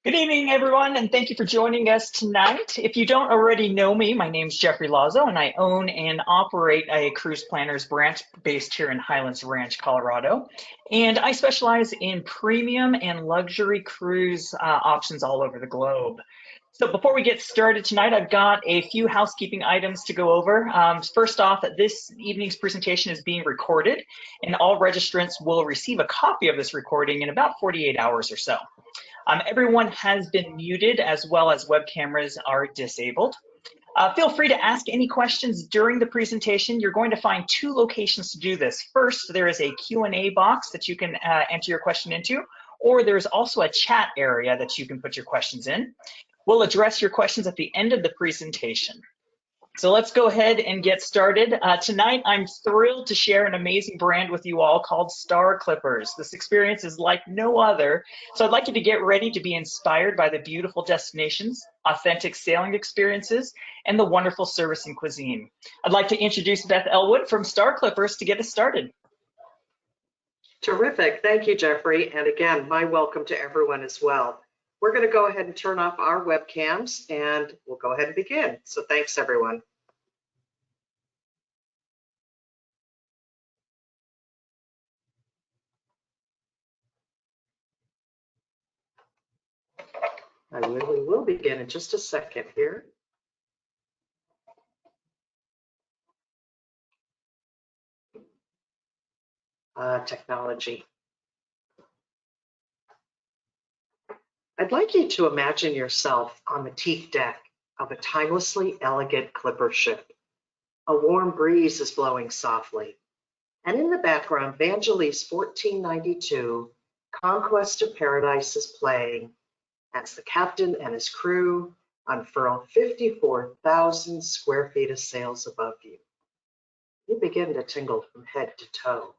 Good evening, everyone, and thank you for joining us tonight. If you don't already know me, my name is Jeffrey Lazo, and I own and operate a cruise planners branch based here in Highlands Ranch, Colorado. And I specialize in premium and luxury cruise options all over the globe. So before we get started tonight, I've got a few housekeeping items to go over. First off, this evening's presentation is being recorded, and all registrants will receive a copy of this recording in about 48 hours or so. Everyone has been muted, as well as web cameras are disabled. Feel free to ask any questions during the presentation. You're going to find two locations to do this. First, there is a Q&A box that you can enter your question into, or there's also a chat area that you can put your questions in. We'll address your questions at the end of the presentation. So let's go ahead and get started. Tonight, I'm thrilled to share an amazing brand with you all called Star Clippers. This experience is like no other, so I'd like you to get ready to be inspired by the beautiful destinations, authentic sailing experiences, and the wonderful service and cuisine. I'd like to introduce Beth Elwood from Star Clippers to get us started. Terrific. Thank you, Jeffrey. And again, my welcome to everyone as well. We're going to go ahead and turn off our webcams and we'll go ahead and begin. So thanks, everyone. I really will begin in just a second here. Technology. I'd like you to imagine yourself on the teak deck of a timelessly elegant clipper ship. A warm breeze is blowing softly, and in the background, Vangelis 1492, Conquest of Paradise is playing as the captain and his crew unfurl 54,000 square feet of sails above you. You begin to tingle from head to toe.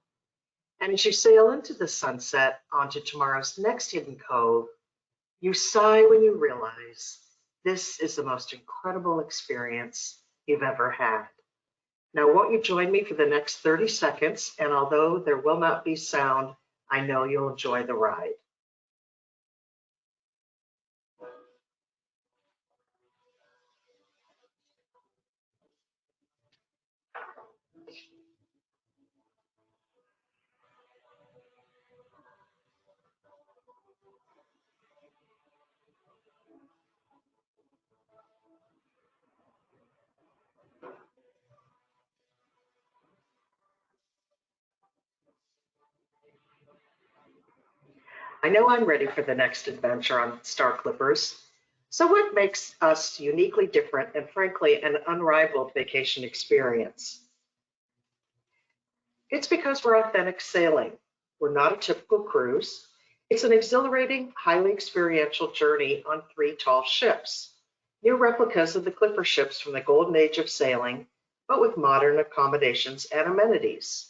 And as you sail into the sunset onto tomorrow's next hidden cove, you sigh when you realize this is the most incredible experience you've ever had. Now, won't you join me for the next 30 seconds? And although there will not be sound, I know you'll enjoy the ride. I know I'm ready for the next adventure on Star Clippers. So what makes us uniquely different and frankly an unrivaled vacation experience? It's because we're authentic sailing. We're not a typical cruise. It's an exhilarating, highly experiential journey on 3 tall ships, near replicas of the clipper ships from the golden age of sailing, but with modern accommodations and amenities.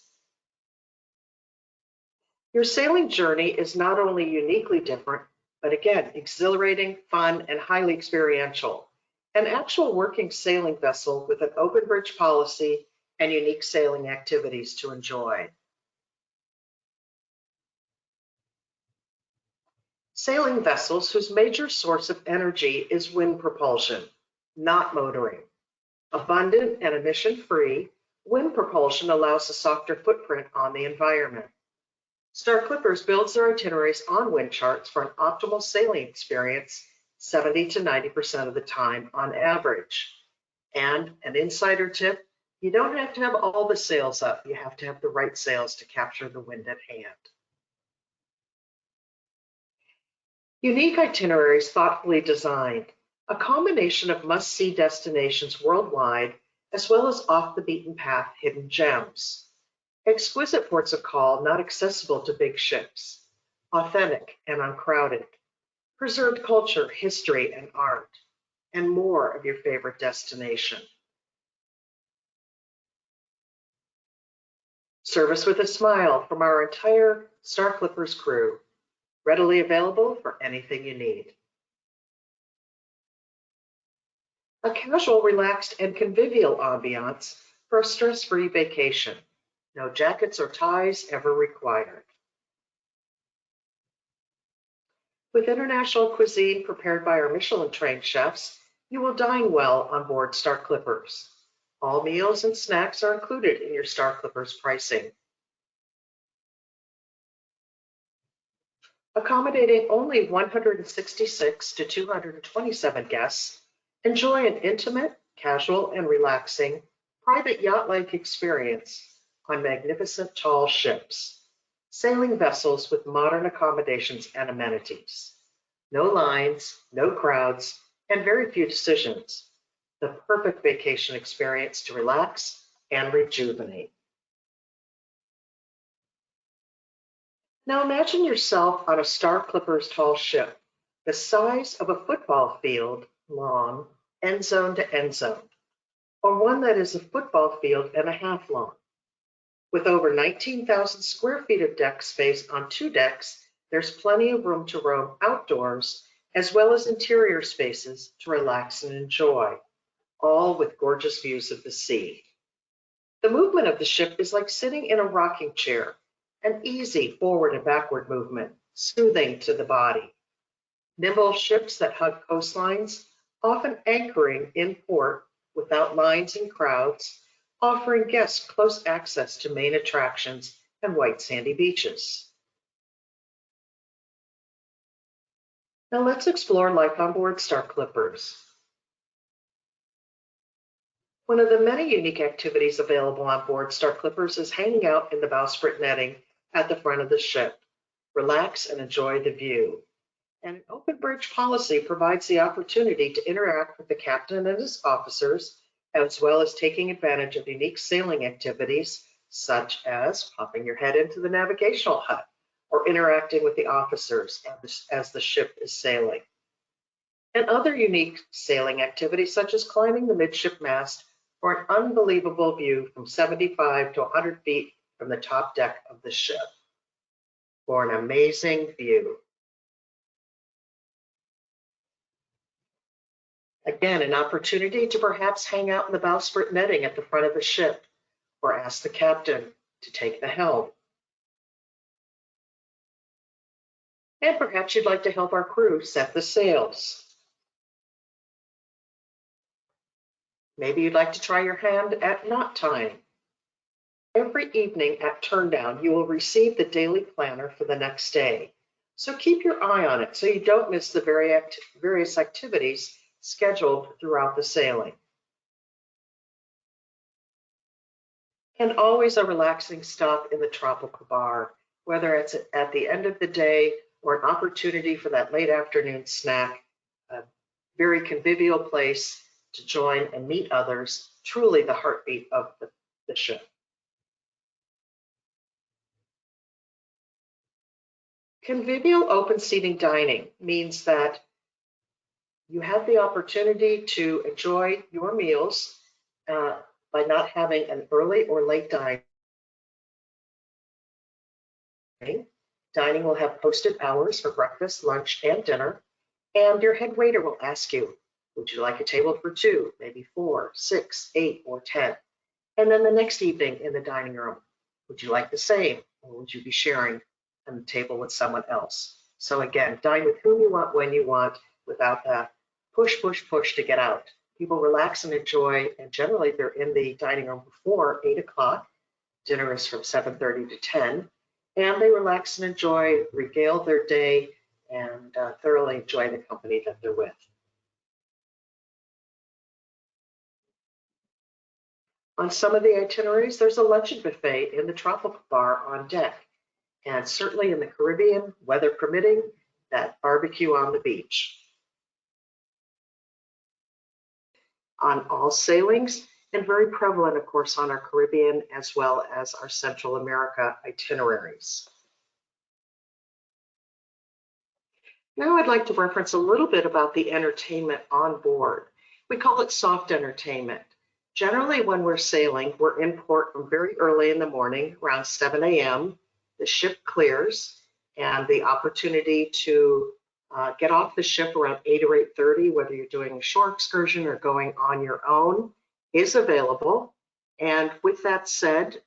Your sailing journey is not only uniquely different, but again, exhilarating, fun, and highly experiential. An actual working sailing vessel with an open bridge policy and unique sailing activities to enjoy. Sailing vessels whose major source of energy is wind propulsion, not motoring. Abundant and emission-free, wind propulsion allows a softer footprint on the environment. Star Clippers builds their itineraries on wind charts for an optimal sailing experience 70 to 90% of the time on average. And an insider tip, you don't have to have all the sails up. You have to have the right sails to capture the wind at hand. Unique itineraries thoughtfully designed, a combination of must-see destinations worldwide, as well as off-the-beaten-path hidden gems. Exquisite ports of call not accessible to big ships, authentic and uncrowded, preserved culture, history, and art, and more of your favorite destination. Service with a smile from our entire Star Clippers crew, readily available for anything you need. A casual, relaxed, and convivial ambiance for a stress-free vacation. No jackets or ties ever required. With international cuisine prepared by our Michelin-trained chefs, you will dine well on board Star Clippers. All meals and snacks are included in your Star Clippers pricing. Accommodating only 166 to 227 guests, enjoy an intimate, casual, and relaxing private yacht-like experience on magnificent tall ships, sailing vessels with modern accommodations and amenities. No lines, no crowds, and very few decisions. The perfect vacation experience to relax and rejuvenate. Now imagine yourself on a Star Clippers tall ship, the size of a football field long, end zone to end zone, or one that is a football field and a half long. With over 19,000 square feet of deck space on 2 decks, there's plenty of room to roam outdoors, as well as interior spaces to relax and enjoy, all with gorgeous views of the sea. The movement of the ship is like sitting in a rocking chair, an easy forward and backward movement, soothing to the body. Nimble ships that hug coastlines, often anchoring in port without lines and crowds, offering guests close access to main attractions and white sandy beaches. Now let's explore life on board Star Clippers. One of the many unique activities available on board Star Clippers is hanging out in the bowsprit netting at the front of the ship. Relax and enjoy the view. And an open bridge policy provides the opportunity to interact with the captain and his officers, as well as taking advantage of unique sailing activities, such as popping your head into the navigational hut or interacting with the officers as the ship is sailing. And other unique sailing activities, such as climbing the midship mast for an unbelievable view from 75 to 100 feet from the top deck of the ship. For an amazing view. Again, an opportunity to perhaps hang out in the bowsprit netting at the front of the ship, or ask the captain to take the helm. And perhaps you'd like to help our crew set the sails. Maybe you'd like to try your hand at knot tying. Every evening at turndown, you will receive the daily planner for the next day. So keep your eye on it so you don't miss the various activities scheduled throughout the sailing. And always a relaxing stop in the tropical bar, whether it's at the end of the day or an opportunity for that late afternoon snack, a very convivial place to join and meet others, truly the heartbeat of the ship. Convivial open seating dining means that you have the opportunity to enjoy your meals by not having an early or late dining. Dining will have posted hours for breakfast, lunch, and dinner, and your head waiter will ask you, would you like a table for 2, maybe 4, 6, 8, or 10? And then the next evening in the dining room, would you like the same, or would you be sharing a table with someone else? So again, dine with whom you want, when you want, without that push, push, push to get out. People relax and enjoy, and generally they're in the dining room before 8 o'clock. Dinner is from 7:30 to 10, and they relax and enjoy, regale their day, and thoroughly enjoy the company that they're with. On some of the itineraries, there's a luncheon buffet in the tropical bar on deck, and certainly in the Caribbean, weather permitting, that barbecue on the beach. On all sailings, and very prevalent, of course, on our Caribbean as well as our Central America itineraries. Now I'd like to reference a little bit about the entertainment on board. We call it soft entertainment. Generally, when we're sailing, we're in port from very early in the morning, around 7 a.m. The ship clears, and the opportunity to get off the ship around 8 or 8:30, whether you're doing a shore excursion or going on your own, is available. And with that said,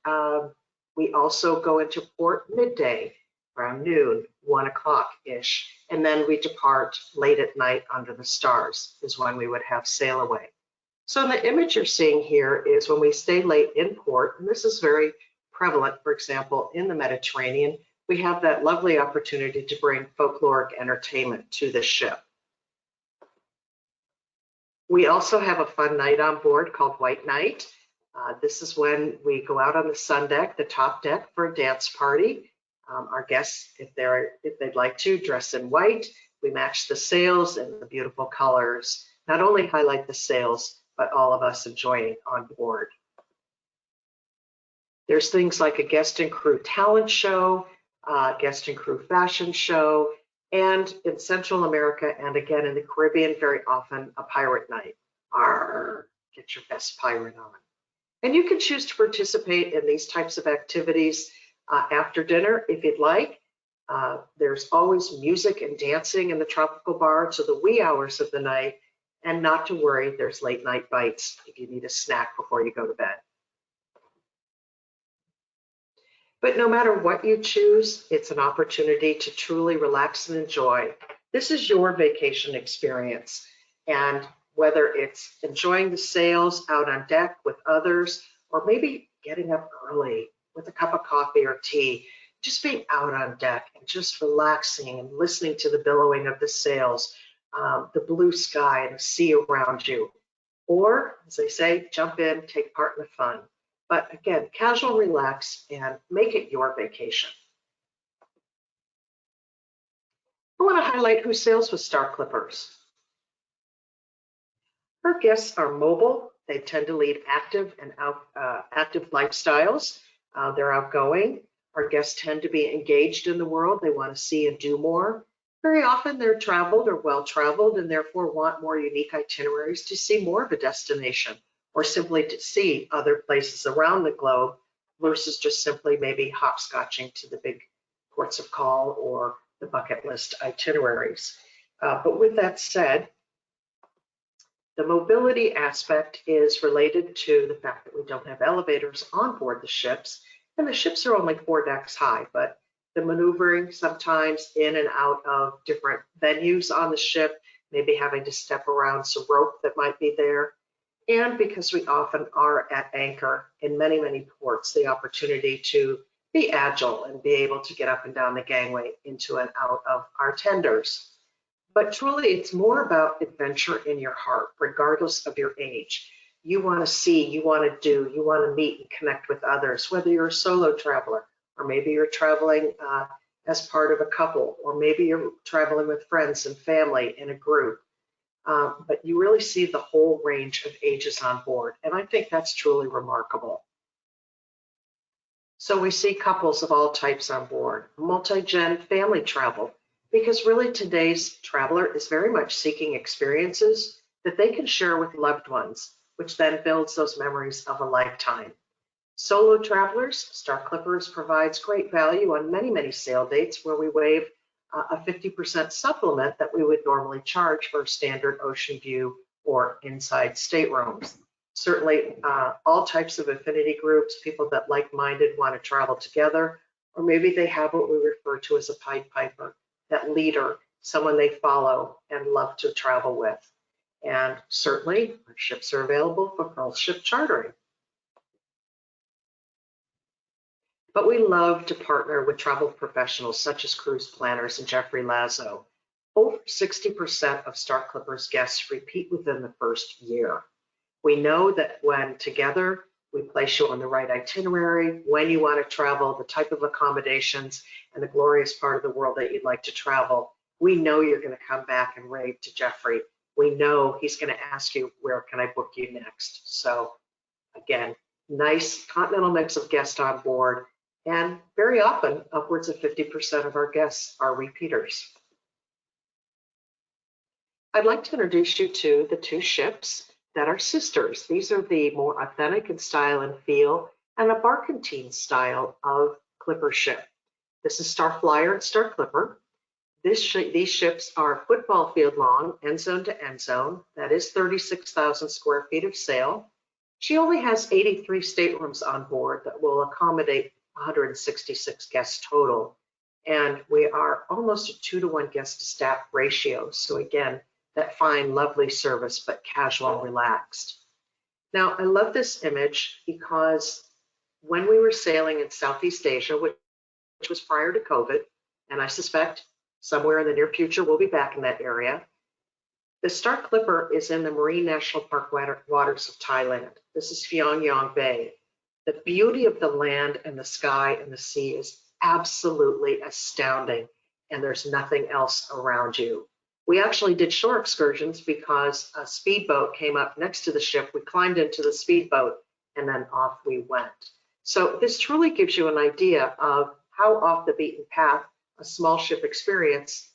we also go into port midday. around noon, 1 o'clock-ish, and then we depart late at night under the stars is when we would have sail away. So the image you're seeing here is when we stay late in port, and this is very prevalent, for example, in the Mediterranean, we have that lovely opportunity to bring folkloric entertainment to the ship. We also have a fun night on board called White Night. This is when we go out on the sun deck, the top deck, for a dance party. Our guests, if they'd like to, dress in white. We match the sails and the beautiful colors. Not only highlight the sails, but all of us enjoying on board. There's things like a guest and crew talent show, guest and crew fashion show, and in Central America and again in the Caribbean, very often a pirate night. Arr, get your best pirate on. And you can choose to participate in these types of activities after dinner if you'd like. There's always music and dancing in the tropical bar to the wee hours of the night. And not to worry, there's late night bites if you need a snack before you go to bed. But no matter what you choose, it's an opportunity to truly relax and enjoy. This is your vacation experience. And whether it's enjoying the sails out on deck with others, or maybe getting up early with a cup of coffee or tea, just being out on deck and just relaxing and listening to the billowing of the sails, the blue sky and the sea around you. Or, as they say, jump in, take part in the fun. But again, casual, relax, and make it your vacation. I want to highlight who sails with Star Clippers. Our guests are mobile. They tend to lead active and active lifestyles. They're outgoing. Our guests tend to be engaged in the world. They want to see and do more. Very often they're traveled or well-traveled and therefore want more unique itineraries to see more of a destination or simply to see other places around the globe versus just simply maybe hopscotching to the big ports of call or the bucket list itineraries. But with that said, the mobility aspect is related to the fact that we don't have elevators on board the ships, and the ships are only 4 decks high, but the maneuvering sometimes in and out of different venues on the ship, maybe having to step around some rope that might be there. And because we often are at anchor in many, many ports, the opportunity to be agile and be able to get up and down the gangway into and out of our tenders. But truly, it's more about adventure in your heart, regardless of your age. You want to see, you want to do, you want to meet and connect with others, whether you're a solo traveler, or maybe you're traveling as part of a couple, or maybe you're traveling with friends and family in a group. But you really see the whole range of ages on board, and I think that's truly remarkable. So we see couples of all types on board, multi-gen family travel, because really today's traveler is very much seeking experiences that they can share with loved ones, which then builds those memories of a lifetime. Solo travelers, Star Clippers provides great value on many, many sail dates where we waive a 50% supplement that we would normally charge for standard ocean view or inside staterooms. Certainly all types of affinity groups, people that like-minded want to travel together, or maybe they have what we refer to as a Pied Piper, that leader, someone they follow and love to travel with. And certainly our ships are available for Pearl Ship chartering. But we love to partner with travel professionals such as cruise planners and Jeffrey Lazo. Over 60% of Star Clippers guests repeat within the first year. We know that when together, we place you on the right itinerary, when you want to travel, the type of accommodations, and the glorious part of the world that you'd like to travel. We know you're going to come back and rave to Jeffrey. We know he's going to ask you, where can I book you next? So again, nice continental mix of guests on board. And very often, upwards of 50% of our guests are repeaters. I'd like to introduce you to the 2 ships that are sisters. These are the more authentic in style and feel, and a barkentine style of clipper ship. This is Star Flyer and Star Clipper. These ships are football field long, end zone to end zone. That is 36,000 square feet of sail. She only has 83 staterooms on board that will accommodate 166 guests total. And we are almost a 2-to-1 guest to staff ratio. So again, that fine, lovely service, but casual and relaxed. Now, I love this image because when we were sailing in Southeast Asia, which was prior to COVID, and I suspect somewhere in the near future we'll be back in that area, the Star Clipper is in the Marine National Park waters of Thailand. This is Phyoengyong Bay. The beauty of the land and the sky and the sea is absolutely astounding, and there's nothing else around you. We actually did shore excursions because a speedboat came up next to the ship. We climbed into the speedboat and then off we went. So this truly gives you an idea of how off the beaten path a small ship experience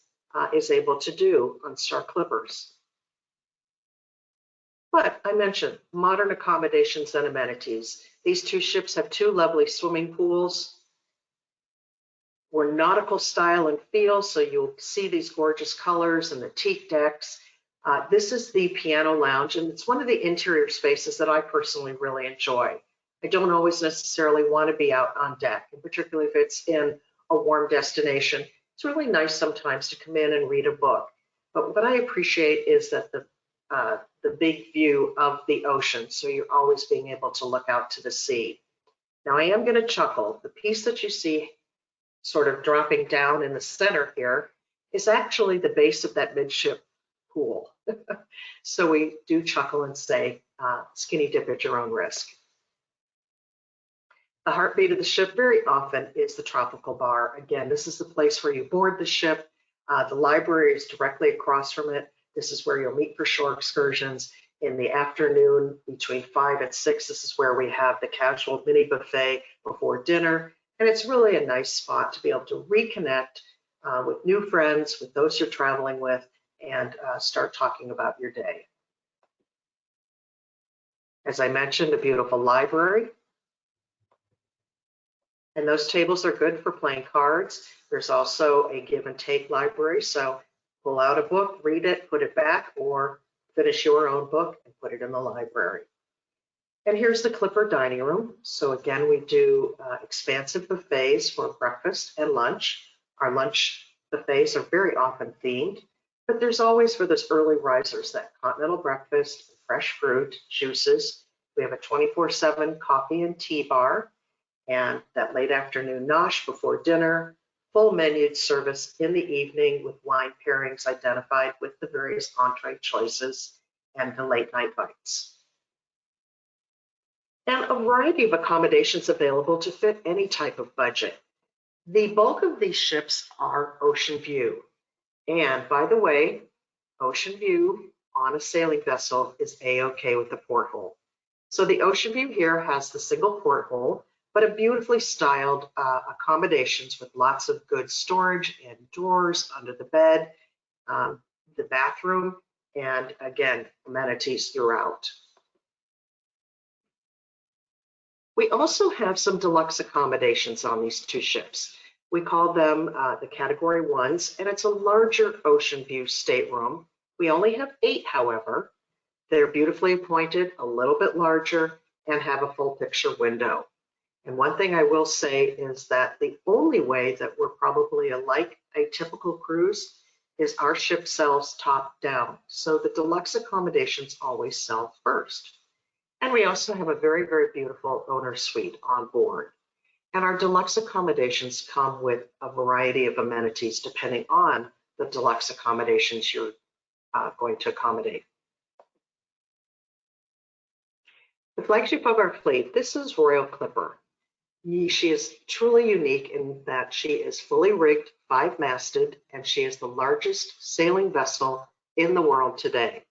is able to do on Star Clippers. But I mentioned modern accommodations and amenities. These two ships have 2 lovely swimming pools. We're nautical style and feel, so you'll see these gorgeous colors and the teak decks. This is the piano lounge, and it's one of the interior spaces that I personally really enjoy. I don't always necessarily want to be out on deck, and particularly if it's in a warm destination. It's really nice sometimes to come in and read a book. But what I appreciate is that the big view of the ocean, so you're always being able to look out to the sea. Now I am going to chuckle. The piece that you see sort of dropping down in the center here is actually the base of that midship pool. So we do chuckle and say, skinny dip at your own risk. The heartbeat of the ship very often is the tropical bar. Again, this is the place where you board the ship. The library is directly across from it. This is where you'll meet for shore excursions. In the afternoon, between 5 and 6, this is where we have the casual mini buffet before dinner. And it's really a nice spot to be able to reconnect with new friends, with those you're traveling with, and start talking about your day. As I mentioned, a beautiful library. And those tables are good for playing cards. There's also a give and take library. So pull out a book, read it, put it back, or finish your own book and put it in the library. And here's the Clipper dining room. So again, we do expansive buffets for breakfast and lunch. Our lunch buffets are very often themed, but there's always for those early risers that continental breakfast, fresh fruit, juices. We have a 24/7 coffee and tea bar, and that late afternoon nosh before dinner, full menued service in the evening with wine pairings identified with the various entree choices and the late night bites. And a variety of accommodations available to fit any type of budget. The bulk of these ships are ocean view. And by the way, ocean view on a sailing vessel is a-okay with the porthole. So the ocean view here has the single porthole, but a beautifully styled accommodations with lots of good storage and drawers under the bed, the bathroom, and again, amenities throughout. We also have some deluxe accommodations on these two ships. We call them the Category 1s, and it's a larger ocean view stateroom. We only have 8, however. They're beautifully appointed, a little bit larger, and have a full picture window. And one thing I will say is that the only way that we're probably like a typical cruise is our ship sells top down. So the deluxe accommodations always sell first. And we also have a very, very beautiful owner suite on board. And our deluxe accommodations come with a variety of amenities depending on the deluxe accommodations you're going to accommodate. The flagship of our fleet, this is Royal Clipper. She is truly unique in that she is fully rigged, 5-masted, and she is the largest sailing vessel in the world today.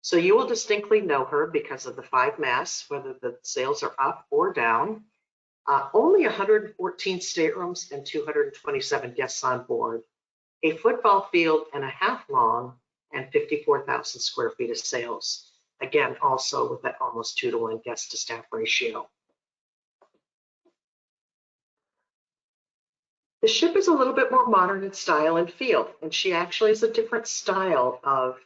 So you will distinctly know her because of the 5 masts, whether the sails are up or down. Only 114 staterooms and 227 guests on board. A football field and a half long and 54,000 square feet of sails. Again, also with that almost 2-to-1 guest to staff ratio. The ship is a little bit more modern in style and feel, and she actually is a different style of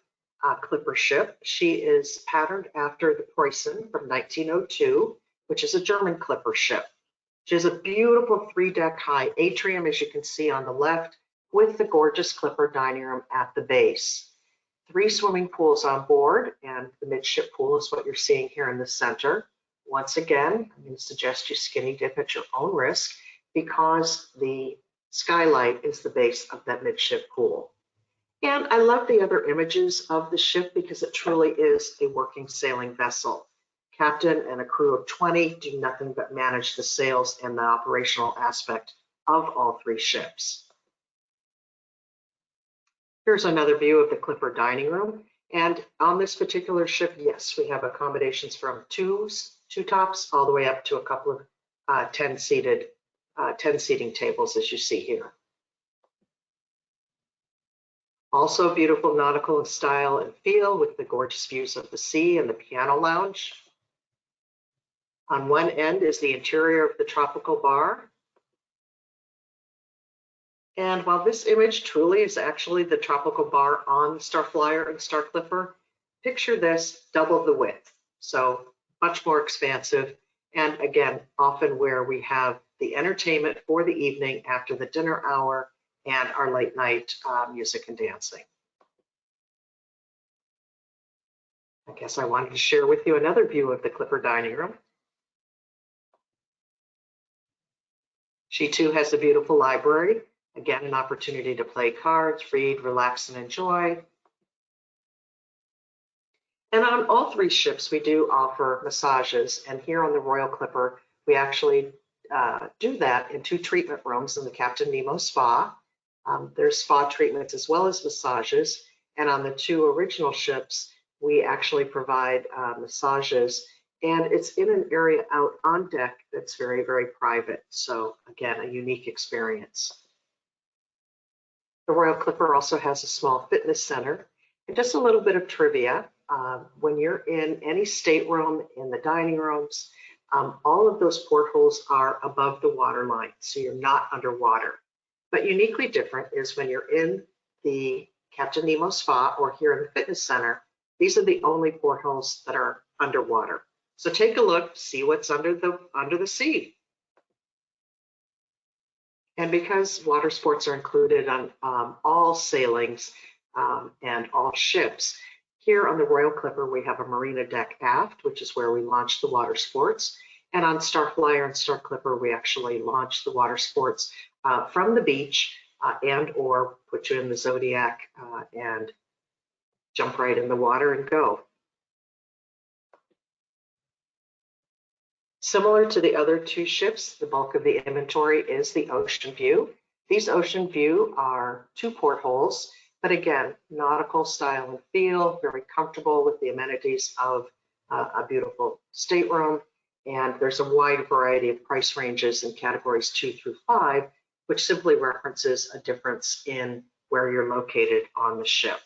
Clipper ship. She is patterned after the Preußen from 1902, which is a German Clipper ship. She has a beautiful 3-deck high atrium, as you can see on the left, with the gorgeous Clipper dining room at the base. 3 swimming pools on board, and the midship pool is what you're seeing here in the center. Once again, I'm going to suggest you skinny dip at your own risk because the skylight is the base of that midship pool. And I love the other images of the ship because it truly is a working sailing vessel. Captain and a crew of 20 do nothing but manage the sails and the operational aspect of all 3 ships. Here's another view of the Clipper dining room. And on this particular ship, yes, we have accommodations from two tops all the way up to a couple of 10 seating tables, as you see here. Also beautiful nautical style and feel with the gorgeous views of the sea and the piano lounge. On one end is the interior of the tropical bar. And while this image truly is actually the tropical bar on Starflyer and Star Clipper, picture this double the width. So much more expansive. And again, often where we have the entertainment for the evening after the dinner hour and our late night music and dancing. I guess I wanted to share with you another view of the Clipper dining room. She too has a beautiful library. Again, an opportunity to play cards, read, relax, and enjoy. And on all 3 ships, we do offer massages. And here on the Royal Clipper, we actually do that in 2 treatment rooms in the Captain Nemo Spa. There's spa treatments as well as massages. And on the 2 original ships, we actually provide massages. And it's in an area out on deck that's very, very private. So again, a unique experience. The Royal Clipper also has a small fitness center. And just a little bit of trivia, when you're in any stateroom, in the dining rooms, all of those portholes are above the water line, so you're not underwater. But uniquely different is when you're in the Captain Nemo Spa or here in the fitness center, these are the only portholes that are underwater. So take a look, see what's under the sea. And because water sports are included on all sailings and all ships, here on the Royal Clipper, we have a marina deck aft, which is where we launch the water sports. And on Starflyer and Star Clipper, we actually launch the water sports from the beach and or put you in the Zodiac and jump right in the water and go. Similar to the other 2 ships, the bulk of the inventory is the Ocean View. These Ocean View are 2 portholes, but again, nautical style and feel, very comfortable with the amenities of a beautiful stateroom. And there's a wide variety of price ranges in categories 2 through 5, which simply references a difference in where you're located on the ship.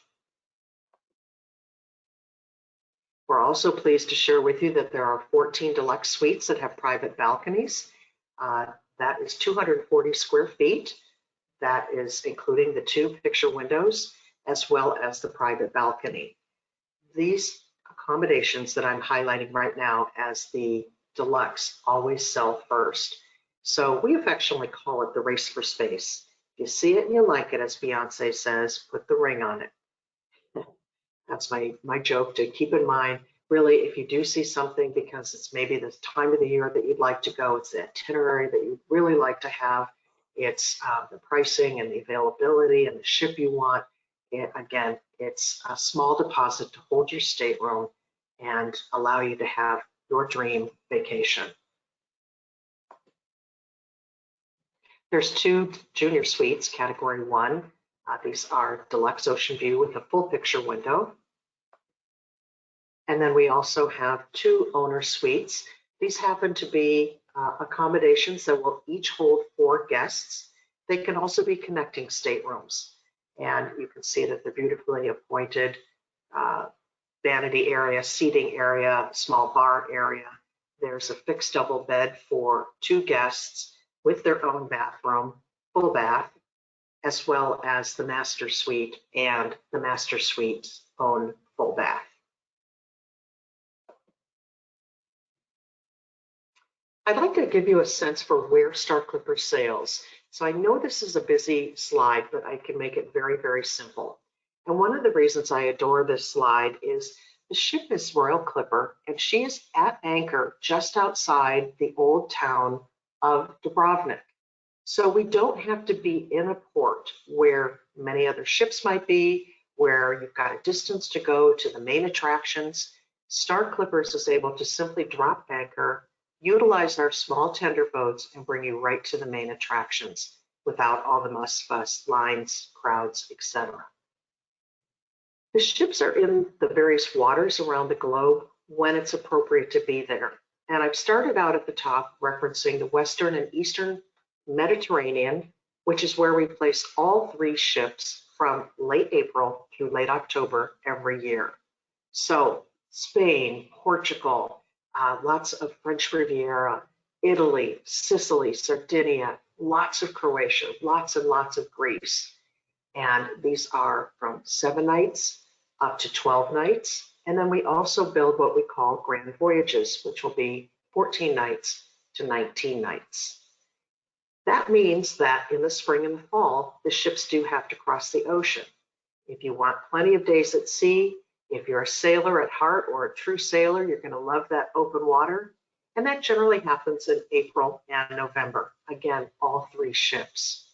We're also pleased to share with you that there are 14 deluxe suites that have private balconies. That is 240 square feet. That is including the 2 picture windows as well as the private balcony. These accommodations that I'm highlighting right now as the deluxe always sell first. So we affectionately call it the race for space. If you see it and you like it, as Beyonce says, put the ring on it. That's my joke to keep in mind. Really, if you do see something because it's maybe the time of the year that you'd like to go, it's the itinerary that you'd really like to have, it's the pricing and the availability and the ship you want. And again, it's a small deposit to hold your stateroom and allow you to have your dream vacation. There's 2 junior suites, category 1. These are deluxe Ocean View with a full picture window. And then we also have 2 owner suites. These happen to be accommodations that will each hold 4 guests. They can also be connecting staterooms. And you can see that they're beautifully appointed vanity area, seating area, small bar area. There's a fixed double bed for 2 guests with their own bathroom, full bath, as well as the master suite and the master suite's own full bath. I'd like to give you a sense for where Star Clipper sails. So I know this is a busy slide, but I can make it very, very simple. And one of the reasons I adore this slide is the ship is Royal Clipper, and she is at anchor just outside the old town of Dubrovnik. So we don't have to be in a port where many other ships might be, where you've got a distance to go to the main attractions. Star Clippers is able to simply drop anchor, utilize our small tender boats, and bring you right to the main attractions without all the muss fuss, lines, crowds, etc. The ships are in the various waters around the globe when it's appropriate to be there. And I've started out at the top referencing the Western and Eastern Mediterranean, which is where we place all 3 ships from late April through late October every year. So Spain, Portugal, lots of French Riviera, Italy, Sicily, Sardinia, lots of Croatia, lots and lots of Greece. And these are from 7 nights up to 12 nights. And then we also build what we call grand voyages, which will be 14 nights to 19 nights. That means that in the spring and the fall, the ships do have to cross the ocean. If you want plenty of days at sea, if you're a sailor at heart or a true sailor, you're going to love that open water. And that generally happens in April and November. Again, all 3 ships.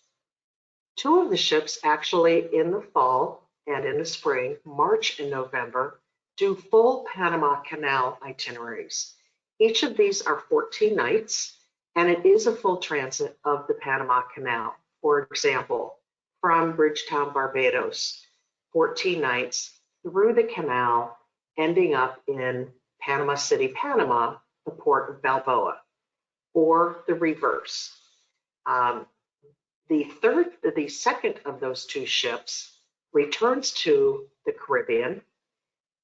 2 of the ships actually in the fall and in the spring, March and November, do full Panama Canal itineraries. Each of these are 14 nights, and it is a full transit of the Panama Canal. For example, from Bridgetown, Barbados, 14 nights through the canal, ending up in Panama City, Panama, the port of Balboa, or the reverse. The second of those 2 ships returns to the Caribbean,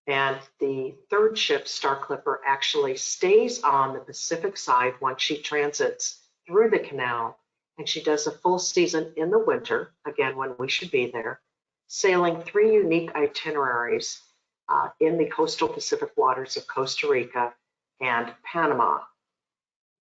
and the 3rd ship, Star Clipper, actually stays on the Pacific side once she transits through the canal, and she does a full season in the winter, again, when we should be there, sailing 3 unique itineraries in the coastal Pacific waters of Costa Rica and Panama.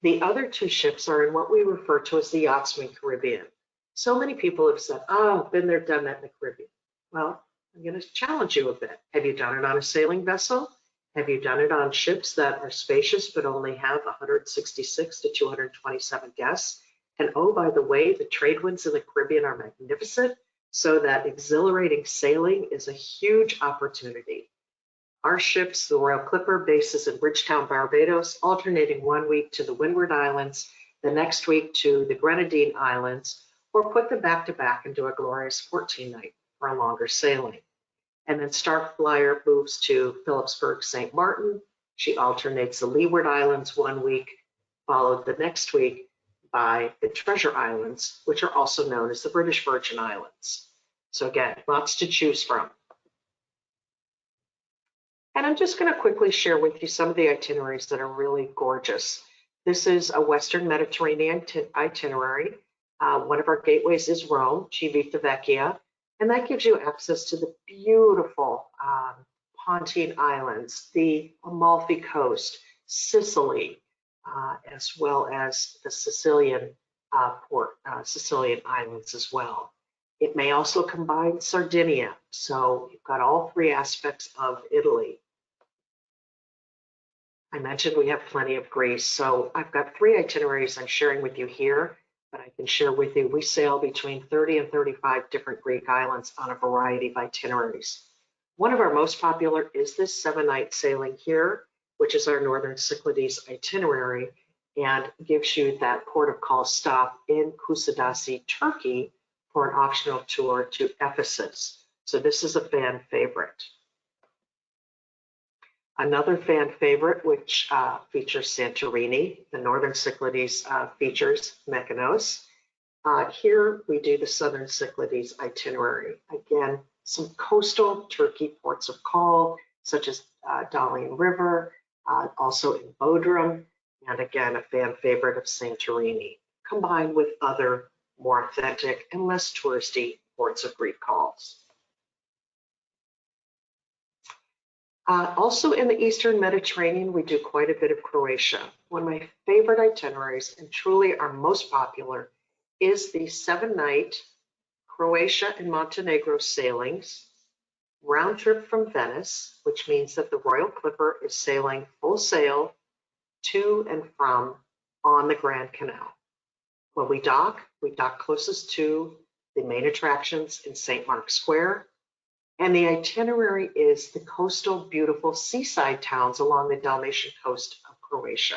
The other 2 ships are in what we refer to as the Yachtsman Caribbean. So many people have said, oh, been there, done that in the Caribbean. Well, I'm going to challenge you a bit. Have you done it on a sailing vessel? Have you done it on ships that are spacious but only have 166 to 227 guests? And oh, by the way, the trade winds in the Caribbean are magnificent, so that exhilarating sailing is a huge opportunity. Our ships, the Royal Clipper, bases in Bridgetown, Barbados, alternating 1 week to the Windward Islands, the next week to the Grenadine Islands, or put them back to back and do a glorious 14-night for a longer sailing. And then Starflyer moves to Phillipsburg, St. Martin. She alternates the Leeward Islands 1 week, followed the next week by the Treasure Islands, which are also known as the British Virgin Islands. So again, lots to choose from. And I'm just going to quickly share with you some of the itineraries that are really gorgeous. This is a Western Mediterranean itinerary. One of our gateways is Rome, Civitavecchia, and that gives you access to the beautiful Pontine Islands, the Amalfi Coast, Sicily, as well as the Sicilian Sicilian Islands as well. It may also combine Sardinia, so you've got all 3 aspects of Italy. I mentioned we have plenty of Greece, so I've got 3 itineraries I'm sharing with you here, but I can share with you, we sail between 30 and 35 different Greek islands on a variety of itineraries. One of our most popular is this 7-night sailing here, which is our Northern Cyclades itinerary, and gives you that port of call stop in Kusadasi, Turkey, for an optional tour to Ephesus. So this is a fan favorite. Another fan favorite, which features Santorini, the Northern Cyclades features Mykonos. Here we do the Southern Cyclades itinerary. Again, some coastal Turkey ports of call, such as Dalian River, also in Bodrum, and again, a fan favorite of Santorini, combined with other more authentic and less touristy ports of Greek calls. Also in the Eastern Mediterranean, we do quite a bit of Croatia. One of my favorite itineraries, and truly our most popular, is the 7-night Croatia and Montenegro sailings, round trip from Venice, which means that the Royal Clipper is sailing full sail to and from on the Grand Canal. When we dock closest to the main attractions in St. Mark's Square, and the itinerary is the coastal, beautiful seaside towns along the Dalmatian coast of Croatia.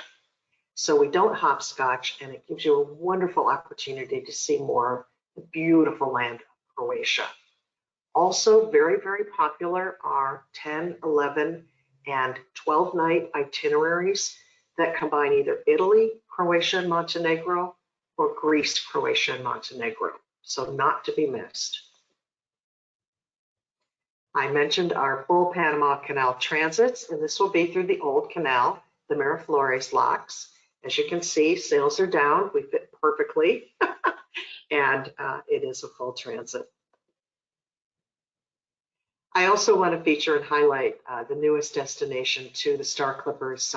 So we don't hopscotch, and it gives you a wonderful opportunity to see more of the beautiful land of Croatia. Also very, very popular are 10, 11, and 12-night itineraries that combine either Italy, Croatia, and Montenegro, or Greece, Croatia, and Montenegro. So not to be missed. I mentioned our full Panama Canal transits, and this will be through the old canal, the Miraflores locks. As you can see, sails are down. We fit perfectly, and it is a full transit. I also want to feature and highlight the newest destination to the Star Clippers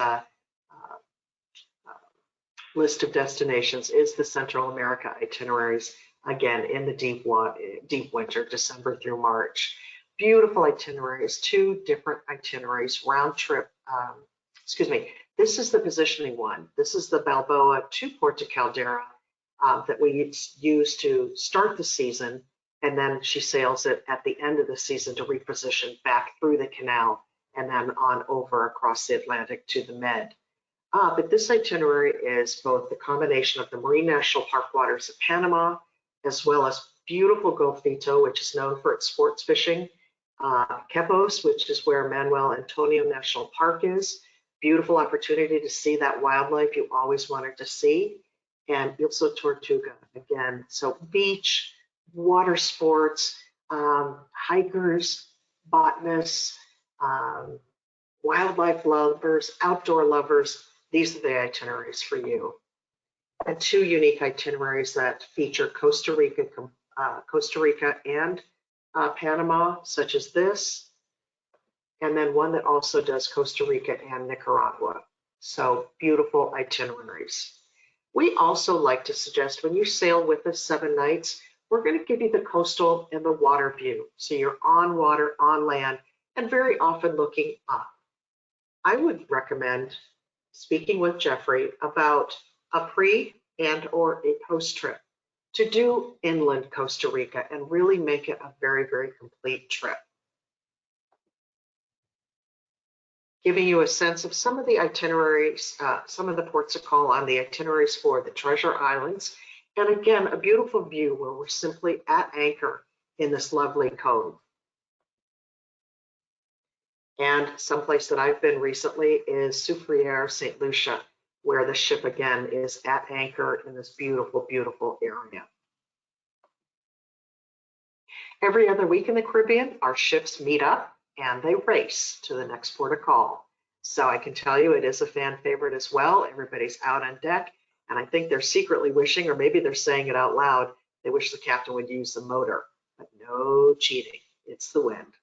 list of destinations is the Central America itineraries, again, in the deep winter, December through March. Beautiful itineraries, 2 different itineraries, round trip, this is the positioning one. This is the Balboa to Puerto Caldera that we use to start the season, and then she sails it at the end of the season to reposition back through the canal and then on over across the Atlantic to the Med. But this itinerary is both the combination of the Marine National Park waters of Panama, as well as beautiful Golfito, which is known for its sports fishing, Quepos, which is where Manuel Antonio National Park is. Beautiful opportunity to see that wildlife you always wanted to see. And Ilso Tortuga, again, so beach, water sports, hikers, botanists, wildlife lovers, outdoor lovers. These are the itineraries for you. And 2 unique itineraries that feature Costa Rica and Panama, such as this, and then one that also does Costa Rica and Nicaragua. So beautiful itineraries. We also like to suggest when you sail with us 7 nights, we're going to give you the coastal and the water view. So you're on water, on land, and very often looking up. I would recommend speaking with Jeffrey about a pre and or a post trip to do inland Costa Rica and really make it a very, very complete trip. Giving you a sense of some of the itineraries, some of the ports of call on the itineraries for the Treasure Islands. And again, a beautiful view where we're simply at anchor in this lovely cove. And someplace that I've been recently is Soufriere, St. Lucia, where the ship again is at anchor in this beautiful, beautiful area. Every other week in the Caribbean, our ships meet up and they race to the next port of call. So I can tell you it is a fan favorite as well. Everybody's out on deck, and I think they're secretly wishing, or maybe they're saying it out loud, they wish the captain would use the motor, but no cheating, it's the wind.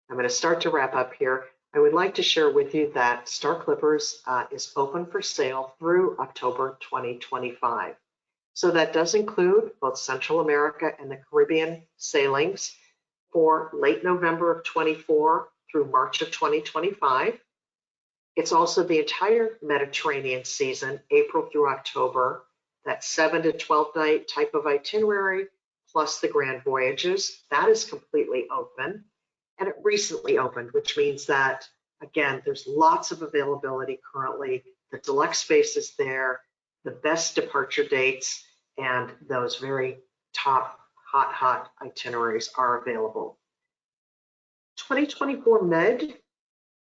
I'm going to start to wrap up here. I would like to share with you that Star Clippers is open for sale through October 2025. So that does include both Central America and the Caribbean sailings for late November of 24 through March of 2025. It's also the entire Mediterranean season, April through October, that 7 to 12 night type of itinerary, plus the grand voyages. That is completely open. And it recently opened, which means that, again, there's lots of availability currently. The deluxe space is there, the best departure dates, and those very top hot itineraries are available. 2024 Med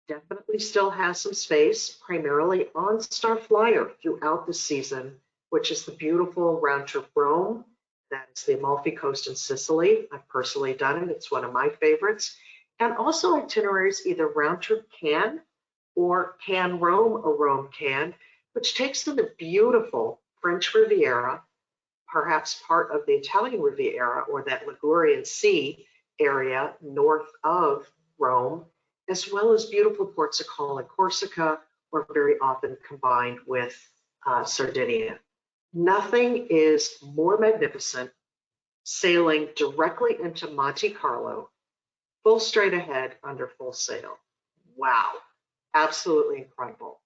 definitely still has some space, primarily on Star Flyer throughout the season, which is the beautiful round trip Rome. That's the Amalfi Coast in Sicily. I've personally done it. It's one of my favorites. And also itineraries, either round trip Cannes or Cannes Rome or Rome Cannes, which takes them to beautiful French Riviera, perhaps part of the Italian Riviera or that Ligurian Sea area north of Rome, as well as beautiful ports of call in Corsica, or very often combined with Sardinia. Nothing is more magnificent sailing directly into Monte Carlo, full straight ahead under full sail. Wow, absolutely incredible.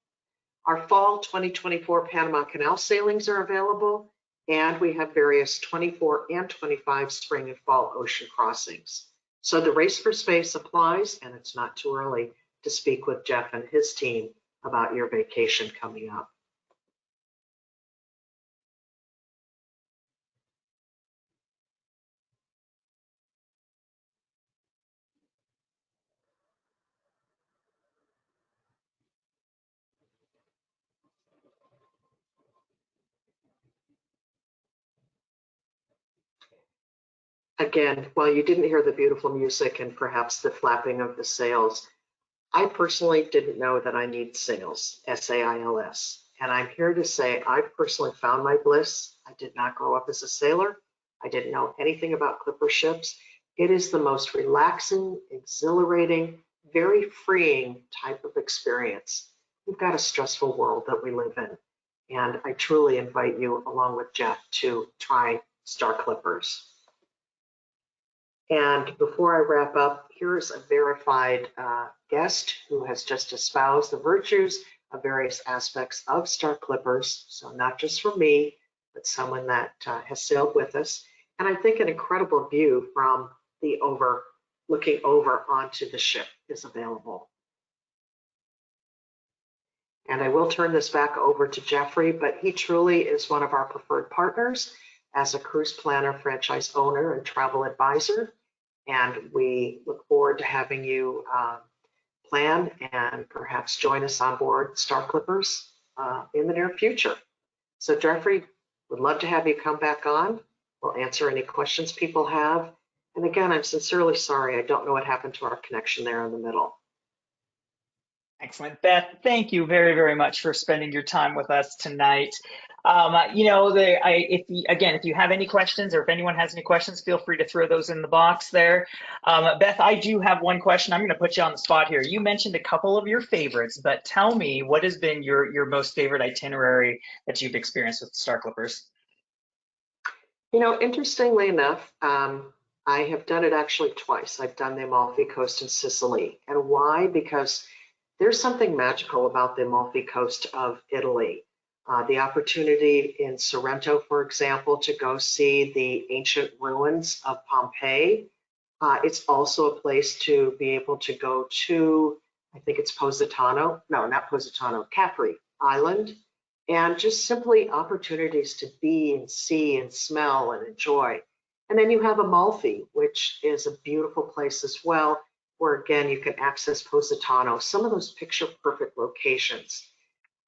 Our fall 2024 Panama Canal sailings are available, and we have various 24 and 25 spring and fall ocean crossings. So the race for space applies, and it's not too early to speak with Jeff and his team about your vacation coming up. Again, while you didn't hear the beautiful music and perhaps the flapping of the sails, I personally didn't know that I need sails, S-A-I-L-S. And I'm here to say I've personally found my bliss. I did not grow up as a sailor. I didn't know anything about clipper ships. It is the most relaxing, exhilarating, very freeing type of experience. We've got a stressful world that we live in. And I truly invite you, along with Jeff, to try Star Clippers. And before I wrap up, here's a verified guest who has just espoused the virtues of various aspects of Star Clippers. So not just from me, but someone that has sailed with us. And I think an incredible view from the looking over onto the ship is available. And I will turn this back over to Jeffrey, but he truly is one of our preferred partners as a cruise planner, franchise owner, and travel advisor. And we look forward to having you plan and perhaps join us on board Star Clippers in the near future. So Jeffrey, would love to have you come back on. We'll answer any questions people have. And again, I'm sincerely sorry. I don't know what happened to our connection there in the middle. Excellent. Beth, thank you very, very much for spending your time with us tonight. If you have any questions, or if anyone has any questions, feel free to throw those in the box there. Beth, I do have one question. I'm going to put you on the spot here. You mentioned a couple of your favorites, but tell me, what has been your most favorite itinerary that you've experienced with Star Clippers? You know, interestingly enough, I have done it actually twice. I've done the Amalfi Coast in Sicily. And why? Because there's something magical about the Amalfi Coast of Italy. The opportunity in Sorrento, for example, to go see the ancient ruins of Pompeii. It's also a place to be able to go to, I think it's Positano, no, not Positano, Capri Island, and just simply opportunities to be and see and smell and enjoy. And then you have Amalfi, which is a beautiful place as well, where again, you can access Positano, some of those picture perfect locations.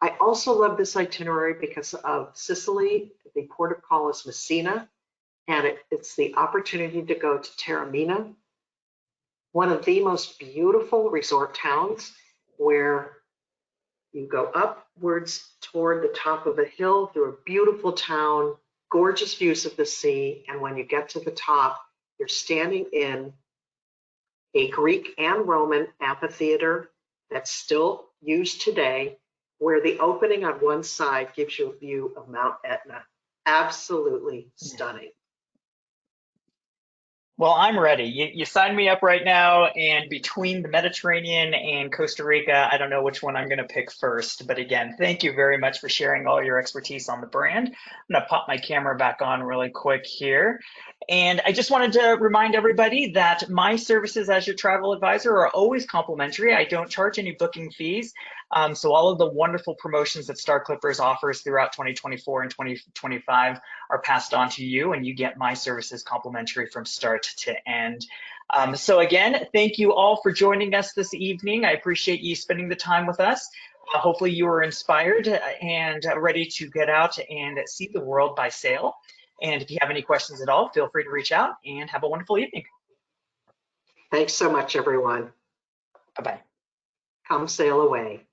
I also love this itinerary because of Sicily. The port of call is Messina, and it's the opportunity to go to Taormina, one of the most beautiful resort towns, where you go upwards toward the top of a hill through a beautiful town, gorgeous views of the sea, and when you get to the top, you're standing in a Greek and Roman amphitheater that's still used today, where the opening on one side gives you a view of Mount Etna. Absolutely stunning. Well, I'm ready. You signed me up right now, and between the Mediterranean and Costa Rica, I don't know which one I'm going to pick first. But again, thank you very much for sharing all your expertise on the brand. I'm going to pop my camera back on really quick here. And I just wanted to remind everybody that my services as your travel advisor are always complimentary. I don't charge any booking fees. So all of the wonderful promotions that Star Clippers offers throughout 2024 and 2025 are passed on to you, and you get my services complimentary from start to end. So again, thank you all for joining us this evening. I appreciate you spending the time with us. Hopefully you are inspired and ready to get out and see the world by sail. And if you have any questions at all, feel free to reach out, and have a wonderful evening. Thanks so much, everyone. Bye-bye. Come sail away.